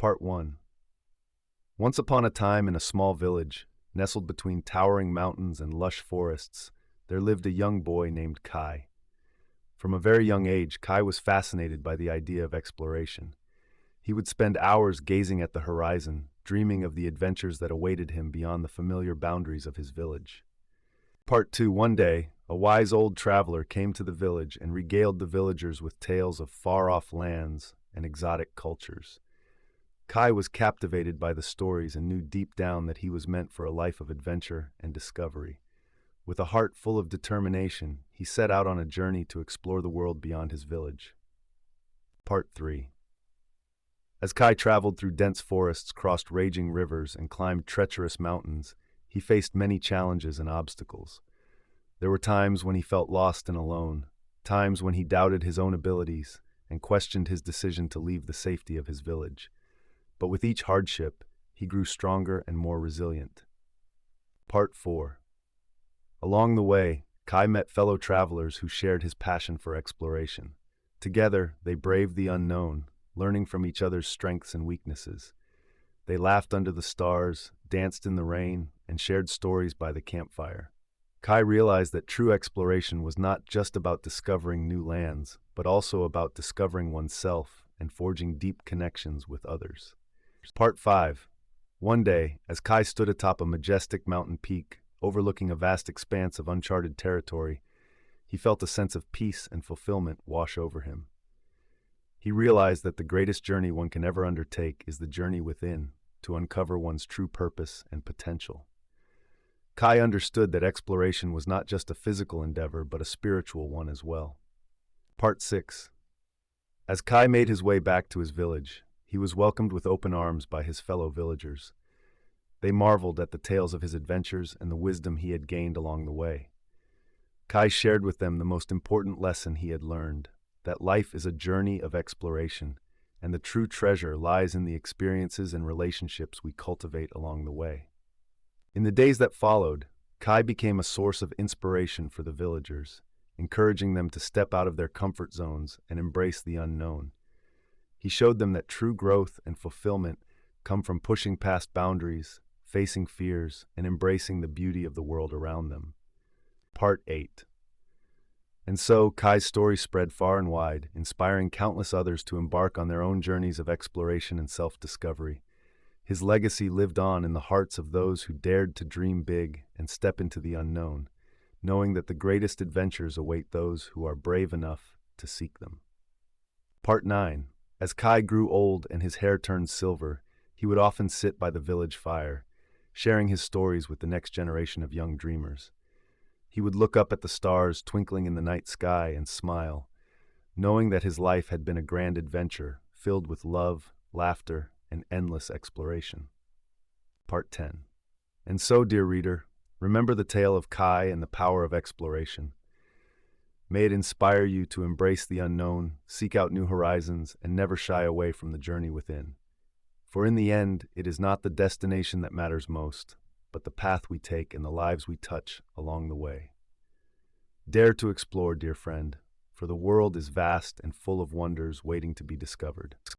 Part 1. Once upon a time in a small village, nestled between towering mountains and lush forests, there lived a young boy named Kai. From a very young age, Kai was fascinated by the idea of exploration. He would spend hours gazing at the horizon, dreaming of the adventures that awaited him beyond the familiar boundaries of his village. Part 2. One day, a wise old traveler came to the village and regaled the villagers with tales of far-off lands and exotic cultures. Kai was captivated by the stories and knew deep down that he was meant for a life of adventure and discovery. With a heart full of determination, he set out on a journey to explore the world beyond his village. Part 3. As Kai traveled through dense forests, crossed raging rivers, and climbed treacherous mountains, he faced many challenges and obstacles. There were times when he felt lost and alone, times when he doubted his own abilities and questioned his decision to leave the safety of his village. But with each hardship, he grew stronger and more resilient. Part 4. Along the way, Kai met fellow travelers who shared his passion for exploration. Together, they braved the unknown, learning from each other's strengths and weaknesses. They laughed under the stars, danced in the rain, and shared stories by the campfire. Kai realized that true exploration was not just about discovering new lands, but also about discovering oneself and forging deep connections with others. Part 5. One day, as Kai stood atop a majestic mountain peak, overlooking a vast expanse of uncharted territory, he felt a sense of peace and fulfillment wash over him. He realized that the greatest journey one can ever undertake is the journey within, to uncover one's true purpose and potential. Kai understood that exploration was not just a physical endeavor, but a spiritual one as well. Part 6. As Kai made his way back to his village, he was welcomed with open arms by his fellow villagers. They marveled at the tales of his adventures and the wisdom he had gained along the way. Kai shared with them the most important lesson he had learned, that life is a journey of exploration, and the true treasure lies in the experiences and relationships we cultivate along the way. In the days that followed, Kai became a source of inspiration for the villagers, encouraging them to step out of their comfort zones and embrace the unknown. He showed them that true growth and fulfillment come from pushing past boundaries, facing fears, and embracing the beauty of the world around them. Part 8. And so, Kai's story spread far and wide, inspiring countless others to embark on their own journeys of exploration and self-discovery. His legacy lived on in the hearts of those who dared to dream big and step into the unknown, knowing that the greatest adventures await those who are brave enough to seek them. Part 9. As Kai grew old and his hair turned silver, he would often sit by the village fire, sharing his stories with the next generation of young dreamers. He would look up at the stars twinkling in the night sky and smile, knowing that his life had been a grand adventure filled with love, laughter, and endless exploration. Part 10. And so, dear reader, remember the tale of Kai and the power of exploration. May it inspire you to embrace the unknown, seek out new horizons, and never shy away from the journey within. For in the end, it is not the destination that matters most, but the path we take and the lives we touch along the way. Dare to explore, dear friend, for the world is vast and full of wonders waiting to be discovered.